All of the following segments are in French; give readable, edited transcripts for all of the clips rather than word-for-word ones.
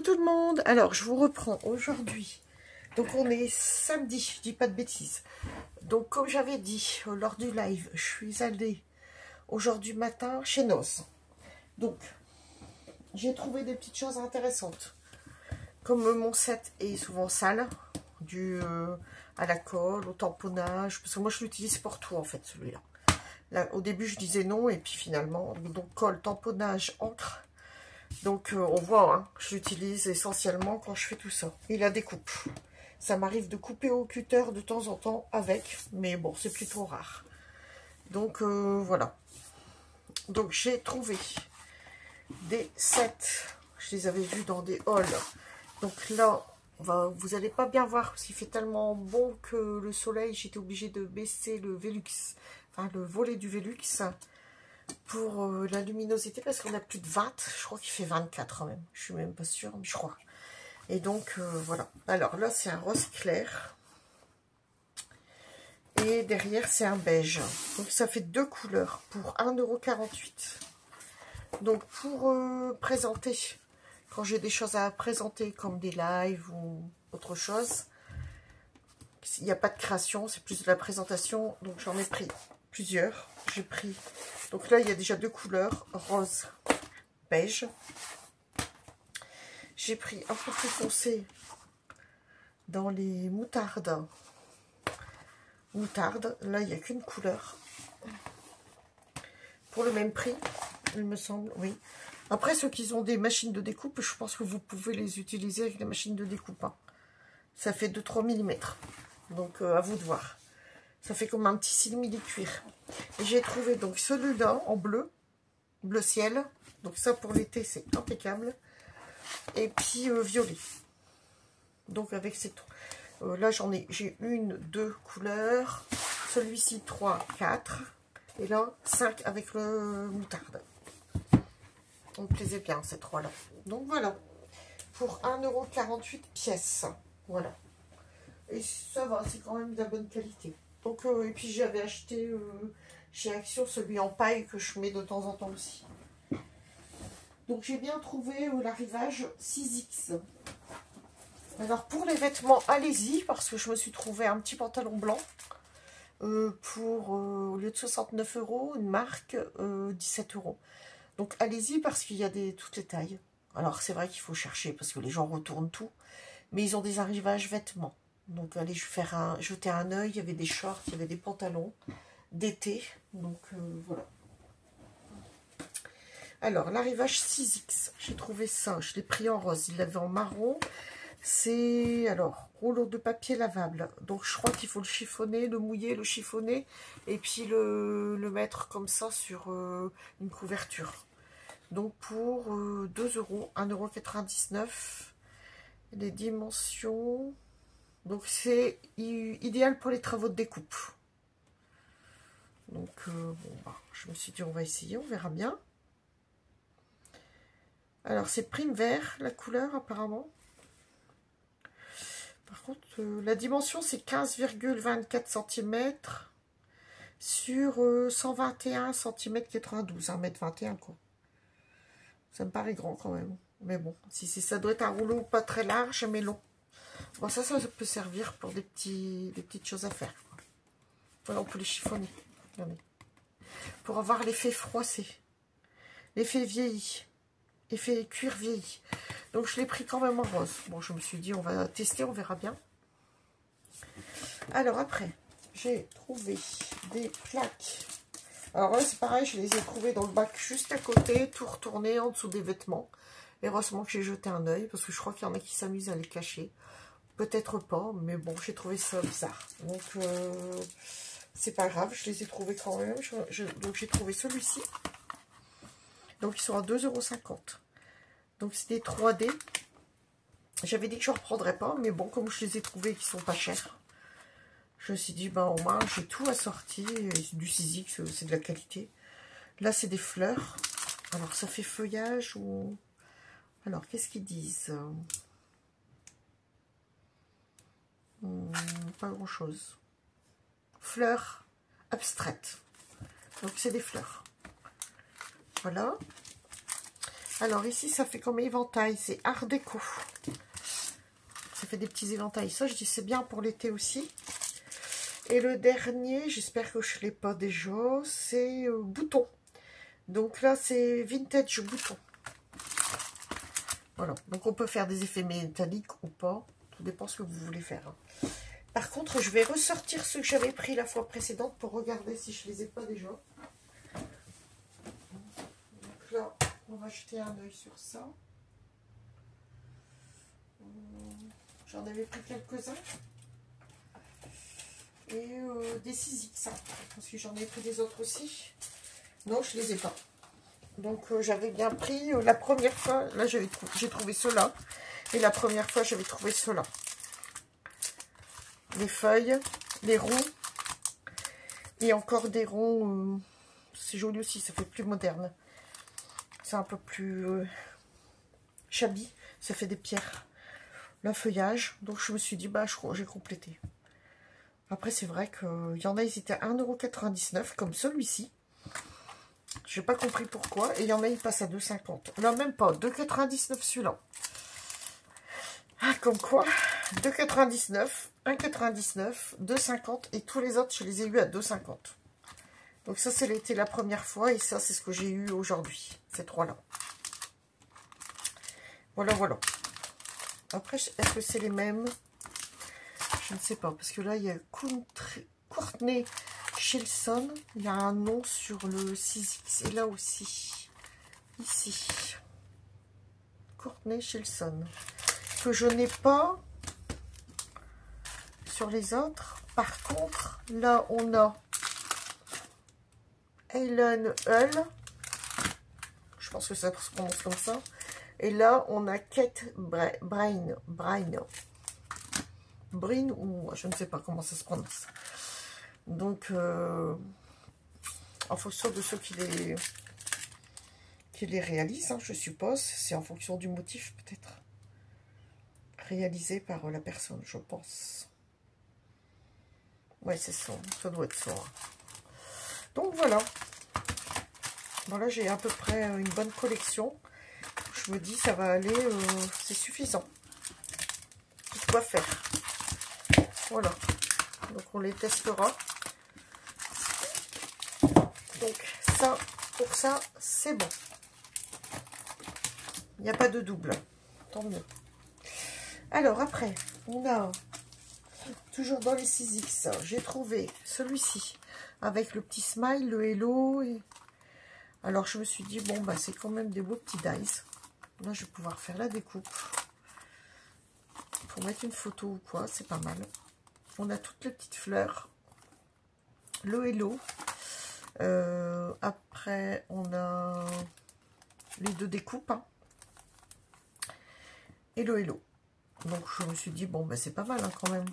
tout le monde. Alors, je vous reprends aujourd'hui. Donc, on est samedi, je dis pas de bêtises. Donc, comme j'avais dit lors du live, je suis allée aujourd'hui matin chez Noz. Donc, j'ai trouvé des petites choses intéressantes. Comme mon set est souvent sale, dû à la colle, au tamponnage, parce que moi, je l'utilise pour tout, en fait, celui-là. Là, au début, je disais non, et puis finalement, donc colle, tamponnage, encre. Donc, on voit, hein, je l'utilise essentiellement quand je fais tout ça. Et la découpe. Ça m'arrive de couper au cutter de temps en temps avec, mais bon, c'est plutôt rare. Donc, voilà. Donc, j'ai trouvé des sets. Je les avais vus dans des hauls. Donc là, vous n'allez pas bien voir parce qu'il fait tellement bon que le soleil, j'étais obligée de baisser le Velux, enfin le volet du Velux pour la luminosité parce qu'on a plus de 20. Je crois qu'il fait 24 même. Je suis même pas sûre, mais je crois. Et donc, voilà. Alors là, c'est un rose clair. Et derrière, c'est un beige. Donc, ça fait deux couleurs pour 1,48 €. Donc, pour présenter, quand j'ai des choses à présenter, comme des lives ou autre chose, il n'y a pas de création, c'est plus de la présentation. Donc, j'en ai pris plusieurs. J'ai pris... Donc là, il y a déjà deux couleurs, rose, beige. J'ai pris un peu plus foncé dans les moutardes. Moutarde, là, il n'y a qu'une couleur. Pour le même prix, il me semble, oui. Après, ceux qui ont des machines de découpe, je pense que vous pouvez les utiliser avec les machines de découpe. Hein. Ça fait 2-3 mm. Donc, à vous de voir. Ça fait comme un petit simili-cuir. Et j'ai trouvé donc celui-là en bleu, bleu ciel. Donc ça, pour l'été, c'est impeccable. Et puis, violet. Donc, avec ces tout. Là, j'ai une, deux couleurs. Celui-ci, 3, 4. Et là, 5 avec le moutarde. On me plaisait bien, ces trois-là. Donc, voilà. Pour 1,48 € pièce. Voilà. Et ça va, c'est quand même de la bonne qualité. Donc, et puis, j'avais acheté chez Action celui en paille que je mets de temps en temps aussi. Donc, j'ai bien trouvé l'arrivage 6X. Alors, pour les vêtements, allez-y, parce que je me suis trouvé un petit pantalon blanc. Pour, au lieu de 69 €, une marque, 17 €. Donc, allez-y, parce qu'il y a toutes les tailles. Alors, c'est vrai qu'il faut chercher, parce que les gens retournent tout. Mais ils ont des arrivages vêtements. Donc, allez jeter un œil. Il y avait des shorts, il y avait des pantalons d'été. Donc, voilà. Alors, l'arrivage 6X. J'ai trouvé ça. Je l'ai pris en rose. Il l'avait en marron. C'est, alors, rouleau de papier lavable. Donc, je crois qu'il faut le chiffonner, le mouiller, le chiffonner. Et puis, le mettre comme ça sur une couverture. Donc, pour 2 €, 1,99 €. Les dimensions... Donc, c'est idéal pour les travaux de découpe. Donc, bon, bah, je me suis dit, on va essayer, on verra bien. Alors, c'est prime vert, la couleur, apparemment. Par contre, la dimension, c'est 15,24 cm sur 121 cm 92, 1,21 m, quoi. Ça me paraît grand, quand même. Mais bon, si ça doit être un rouleau pas très large, mais long. Bon, ça peut servir pour des petites choses à faire. Voilà, on peut les chiffonner. Regardez. Pour avoir l'effet froissé. L'effet vieilli. Effet cuir vieilli. Donc, je l'ai pris quand même en rose. Bon, je me suis dit, on va tester, on verra bien. Alors, après, j'ai trouvé des plaques. Alors là, c'est pareil, je les ai trouvées dans le bac juste à côté, tout retourné en dessous des vêtements. Et heureusement que j'ai jeté un œil, parce que je crois qu'il y en a qui s'amusent à les cacher. Peut-être pas, mais bon, j'ai trouvé ça bizarre. Donc, c'est pas grave, je les ai trouvés quand même. Donc, j'ai trouvé celui-ci. Donc, ils sont à 2,50 €. Donc, c'est des 3D. J'avais dit que je ne reprendrais pas, mais bon, comme je les ai trouvés et qu'ils sont pas chers, je me suis dit, ben, au moins, j'ai tout assorti. Du 6X, c'est de la qualité. Là, c'est des fleurs. Alors, ça fait feuillage ou... Alors, qu'est-ce qu'ils disent? Pas grand-chose. Fleurs abstraites. Donc, c'est des fleurs. Voilà. Alors ici, ça fait comme éventail, c'est Art Déco. Ça fait des petits éventails. Ça, je dis, c'est bien pour l'été aussi. Et le dernier, j'espère que je ne l'ai pas déjà, c'est Bouton. Donc là, c'est Vintage Bouton. Voilà, donc on peut faire des effets métalliques ou pas. Tout dépend ce que vous voulez faire. Par contre, je vais ressortir ceux que j'avais pris la fois précédente pour regarder si je ne les ai pas déjà. Donc là, on va jeter un œil sur ça. J'en avais pris quelques-uns. Et des 6X. Parce que j'en ai pris des autres aussi. Non, je ne les ai pas. Donc j'avais bien pris la première fois. Là, j'ai trouvé ceux-là. Et la première fois, j'avais trouvé ceux-là. Les feuilles, les ronds. Et encore des ronds. C'est joli aussi, ça fait plus moderne. C'est un peu plus shabby. Ça fait des pierres. Le feuillage. Donc je me suis dit, bah j'ai complété. Après, c'est vrai qu'il y en a, ils étaient à 1,99 € comme celui-ci. Je n'ai pas compris pourquoi. Et il y en a, ils passent à 2,50 €. Non, même pas. 2,99 € celui-là. Ah, comme quoi 2,99 €, 1,99 €, 2,50 € et tous les autres, je les ai eu à 2,50 €. Donc ça, c'était la première fois et ça, c'est ce que j'ai eu aujourd'hui. Ces trois-là. Voilà, voilà. Après, est-ce que c'est les mêmes? Je ne sais pas. Parce que là, il y a Courtney Shilson. Il y a un nom sur le 6X. Et là aussi. Ici. Courtney Shilson. Que je n'ai pas sur les autres. Par contre, là, on a Helen Hull. Je pense que ça se prononce comme ça. Et là, on a Kate Brain. Brin, ou je ne sais pas comment ça se prononce. Donc, en fonction de ceux qui les réalisent, hein, je suppose, c'est en fonction du motif peut-être. Réalisé par la personne, je pense. Ouais, c'est ça, ça doit être ça. Donc voilà. Voilà, j'ai à peu près une bonne collection. Je me dis, ça va aller, c'est suffisant. Tout quoi faire. Voilà. Donc on les testera. Donc ça, pour ça, c'est bon. Il n'y a pas de double. Tant mieux. Alors après, on a, toujours dans les 6X, j'ai trouvé celui-ci. Avec le petit smile, le hello. Et... alors je me suis dit, bon, bah c'est quand même des beaux petits dies. Là, je vais pouvoir faire la découpe. Pour mettre une photo ou quoi, c'est pas mal. On a toutes les petites fleurs. Le hello. Après, on a les deux découpes. Hein. Et le hello. Donc, je me suis dit, bon, ben, c'est pas mal hein, quand même.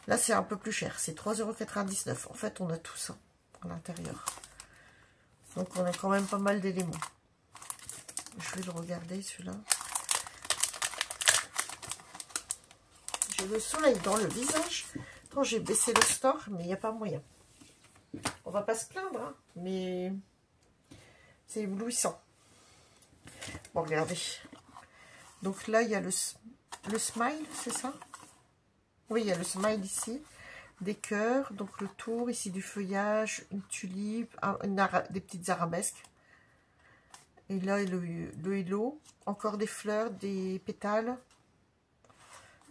Là, c'est un peu plus cher. C'est 3,99 €. En fait, on a tout ça à l'intérieur. Donc, on a quand même pas mal d'éléments. Je vais le regarder, celui-là. J'ai le soleil dans le visage. Quand j'ai baissé le store, mais il n'y a pas moyen. On va pas se plaindre, hein, mais c'est éblouissant. Bon, regardez. Donc là, il y a le smile, c'est ça? Oui, il y a le smile ici. Des cœurs, donc le tour, ici du feuillage, une tulipe, des petites arabesques. Et là, le hello. Encore des fleurs, des pétales.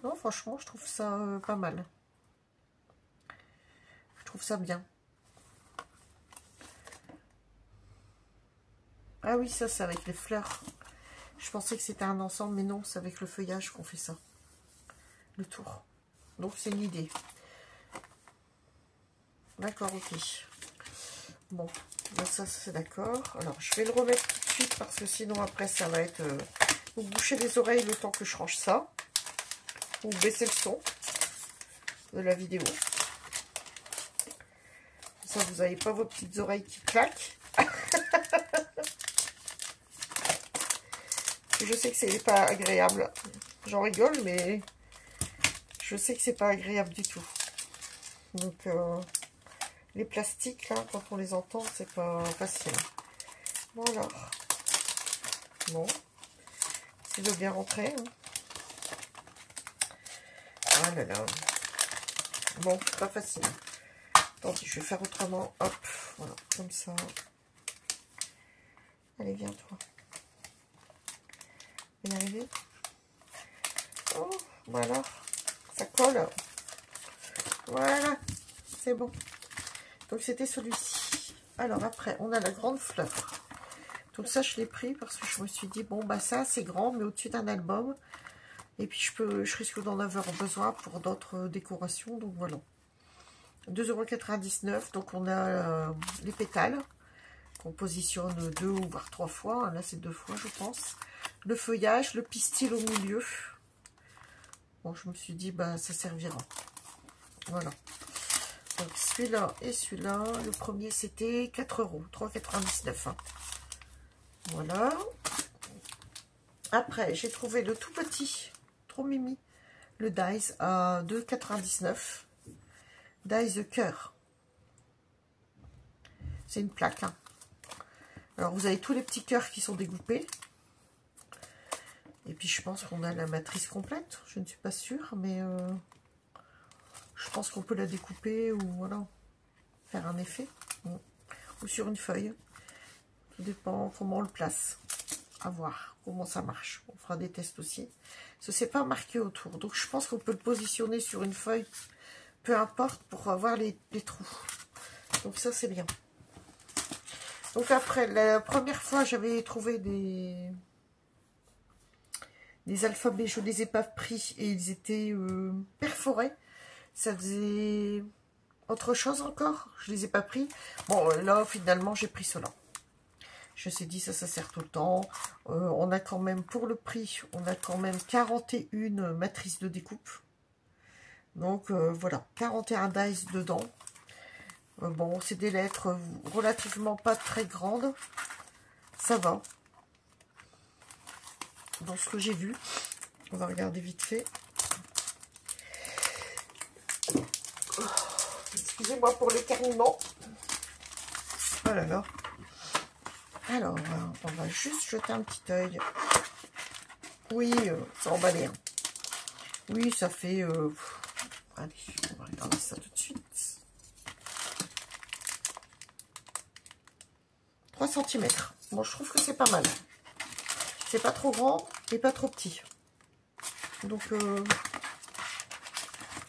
Non, franchement, je trouve ça pas mal. Je trouve ça bien. Ah oui, ça, c'est avec les fleurs. Je pensais que c'était un ensemble, mais non, c'est avec le feuillage qu'on fait ça. Le tour. Donc, c'est une idée. D'accord, ok. Bon, ben ça, c'est d'accord. Alors, je vais le remettre tout de suite, parce que sinon, après, ça va être... vous bouchez les oreilles le temps que je range ça. Ou baissez le son de la vidéo. Ça, vous n'avez pas vos petites oreilles qui claquent. Je sais que c'est pas agréable. J'en rigole, mais je sais que c'est pas agréable du tout. Donc, les plastiques, là, quand on les entend, c'est pas facile. Bon, alors, Bon, s'il veut bien rentrer. Hein. Ah là là. Bon, pas facile. Attendez, je vais faire autrement. Hop, voilà, comme ça. Allez, viens toi. Vous y arrivez? Oh, voilà. Ça colle. Voilà, c'est bon. Donc c'était celui-ci. Alors après, on a la grande fleur. Donc ça, je l'ai pris parce que je me suis dit, bon, bah ça, c'est grand, mais au-dessus d'un album. Et puis, je risque d'en avoir besoin pour d'autres décorations. Donc voilà. 2,99 €. Donc on a les pétales qu'on positionne 2 ou voire 3 fois. Là, c'est 2 fois, je pense. Le feuillage, le pistil au milieu. Bon, je me suis dit, bah ça servira. Voilà. Donc celui-là et celui-là, le premier c'était 4 €, 3,99 €. Hein. Voilà. Après, j'ai trouvé le tout petit, trop mimi, le Dies à 2,99 €. Dies de cœur. C'est une plaque. Hein. Alors vous avez tous les petits cœurs qui sont découpés. Et puis je pense qu'on a la matrice complète. Je ne suis pas sûre, mais je pense qu'on peut la découper ou voilà, faire un effet. Ou sur une feuille. Tout dépend comment on le place. À voir comment ça marche. On fera des tests aussi. Ce n'est pas marqué autour. Donc je pense qu'on peut le positionner sur une feuille. Peu importe pour avoir les trous. Donc ça c'est bien. Donc après, la première fois j'avais trouvé des alphabets. Je ne les ai pas pris et ils étaient perforés. Ça faisait autre chose encore. Je ne les ai pas pris. Bon là finalement j'ai pris cela. Je me suis dit, ça sert tout le temps. On a quand même, pour le prix, on a quand même 41 matrices de découpe. Donc, voilà, 41 dice dedans. Bon, c'est des lettres relativement pas très grandes. Ça va. Dans ce que j'ai vu. On va regarder vite fait. Excusez-moi pour l'éternuement. Oh là là. Alors, on va juste jeter un petit œil. Oui, ça emballé. Hein. Oui, ça fait... allez, on va regarder ça tout de suite. 3 cm. Bon, je trouve que c'est pas mal. C'est pas trop grand et pas trop petit. Donc,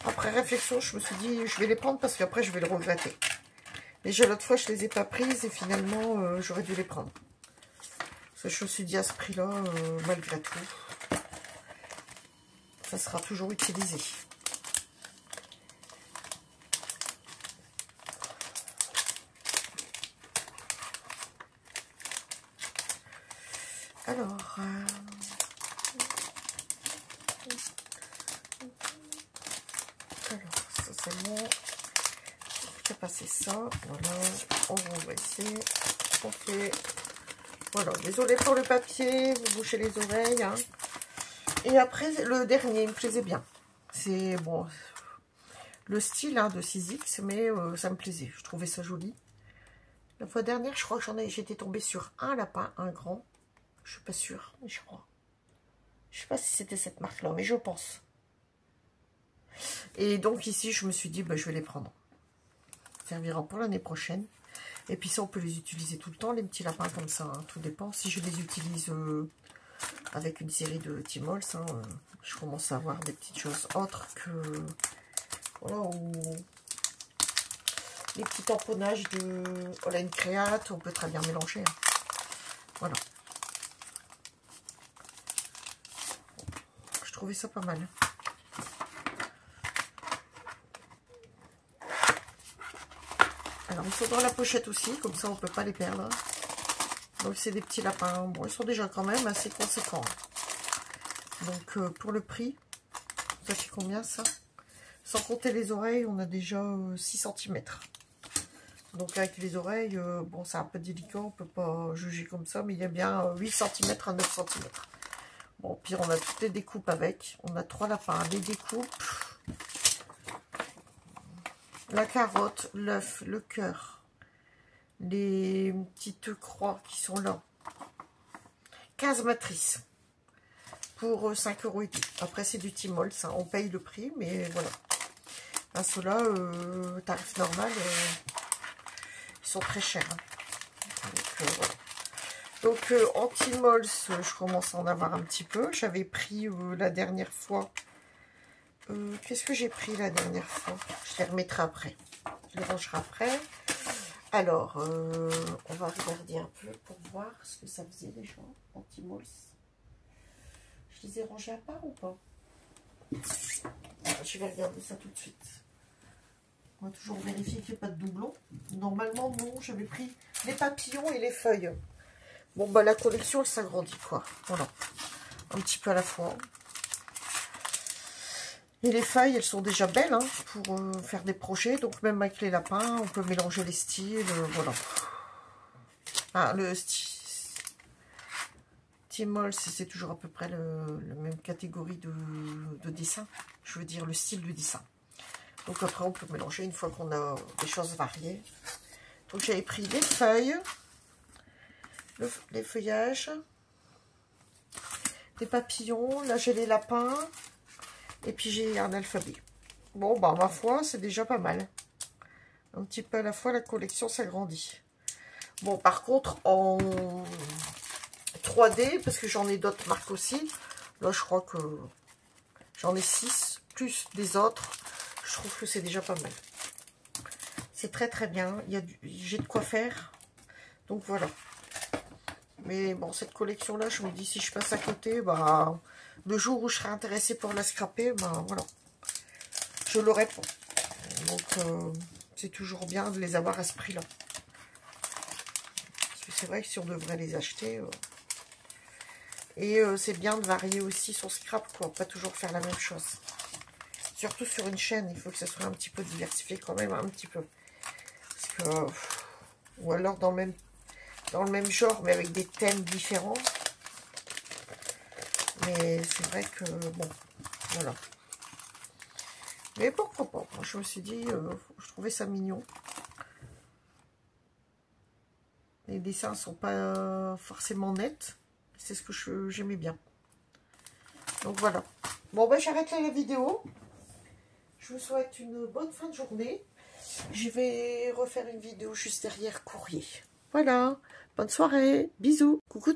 après réflexion, je me suis dit, je vais les prendre parce qu'après, je vais le regretter. Déjà, l'autre fois, je les ai pas prises et finalement, j'aurais dû les prendre. Parce que je me suis dit, à ce prix-là, malgré tout, ça sera toujours utilisé. Alors, ça c'est bon. Je vais passer ça. Voilà, on va essayer. On fait. Voilà, désolé pour le papier, vous bouchez les oreilles. Hein. Et après, le dernier, il me plaisait bien. C'est bon, le style hein, de 6X, mais ça me plaisait. Je trouvais ça joli. La fois dernière, je crois que j'étais tombée sur un lapin, un grand. Je suis pas sûre, mais je crois. Je sais pas si c'était cette marque-là, mais je pense. Et donc ici, je me suis dit, bah, je vais les prendre. Ça servira pour l'année prochaine. Et puis ça, on peut les utiliser tout le temps, les petits lapins comme ça. Hein, tout dépend. Si je les utilise avec une série de Timols, hein, je commence à avoir des petites choses autres que... Voilà, ou les petits tamponnages de Holland Create, on peut très bien mélanger. Hein. Voilà. Je trouvais ça pas mal. Alors, ils sont dans la pochette aussi, comme ça on ne peut pas les perdre. Donc, c'est des petits lapins. Bon, ils sont déjà quand même assez conséquents. Donc, pour le prix, ça fait combien ça? Sans compter les oreilles, on a déjà 6 cm. Donc, avec les oreilles, bon, c'est un peu délicat, on ne peut pas juger comme ça, mais il y a bien 8 cm à 9 cm. Bon, pire, on a toutes les découpes avec. On a 3 lapins, les découpes. La carotte, l'œuf, le cœur, les petites croix qui sont là, 15 matrices pour 5 € et tout. Après, c'est du Tmall, ça, on paye le prix, mais voilà. Ben, ceux-là, tarif normal, ils sont très chers. Hein. Donc, voilà. Donc, en Tmall, je commence à en avoir un petit peu. J'avais pris la dernière fois. Qu'est-ce que j'ai pris la dernière fois? Je les remettrai après. Je les rangerai après. Alors, on va regarder un peu pour voir ce que ça faisait les gens en Tmall. Je les ai rangés à part ou pas? Je vais regarder ça tout de suite. On va toujours vérifier qu'il n'y a pas de doublons. Normalement, non. J'avais pris les papillons et les feuilles. Bon, bah la collection, elle s'agrandit, quoi. Voilà. Un petit peu à la fois. Et les feuilles, elles sont déjà belles, hein, pour faire des projets. Donc, même avec les lapins, on peut mélanger les styles. Voilà. Ah, le style Tmall, c'est toujours à peu près la même catégorie de dessin. Je veux dire, le style du dessin. Donc, après, on peut mélanger une fois qu'on a des choses variées. Donc, j'avais pris les feuilles. Les feuillages, les papillons, là j'ai les lapins, et puis j'ai un alphabet. Bon, bah ma foi, c'est déjà pas mal. Un petit peu à la fois, la collection s'agrandit. Bon, par contre, en 3D, parce que j'en ai d'autres marques aussi, là je crois que j'en ai 6, plus des autres, je trouve que c'est déjà pas mal. C'est très très bien, j'ai de quoi faire, donc voilà. Mais bon, cette collection-là, je me dis, si je passe à côté, bah, le jour où je serai intéressée pour la scraper, bah, voilà. Je l'aurai pas. Donc, c'est toujours bien de les avoir à ce prix-là. Parce que c'est vrai que si on devrait les acheter... Et c'est bien de varier aussi son scrap, quoi. Pas toujours faire la même chose. Surtout sur une chaîne, il faut que ça soit un petit peu diversifié quand même, un petit peu. Parce que... ou alors dans le même genre, mais avec des thèmes différents. Mais c'est vrai que, bon, voilà. Mais pourquoi pas? Moi, je me suis dit, je trouvais ça mignon. Les dessins sont pas forcément nets. C'est ce que j'aimais bien. Donc, voilà. Bon, ben, j'arrête là la vidéo. Je vous souhaite une bonne fin de journée. Je vais refaire une vidéo juste derrière courrier. Voilà. Bonne soirée. Bisous. Coucou.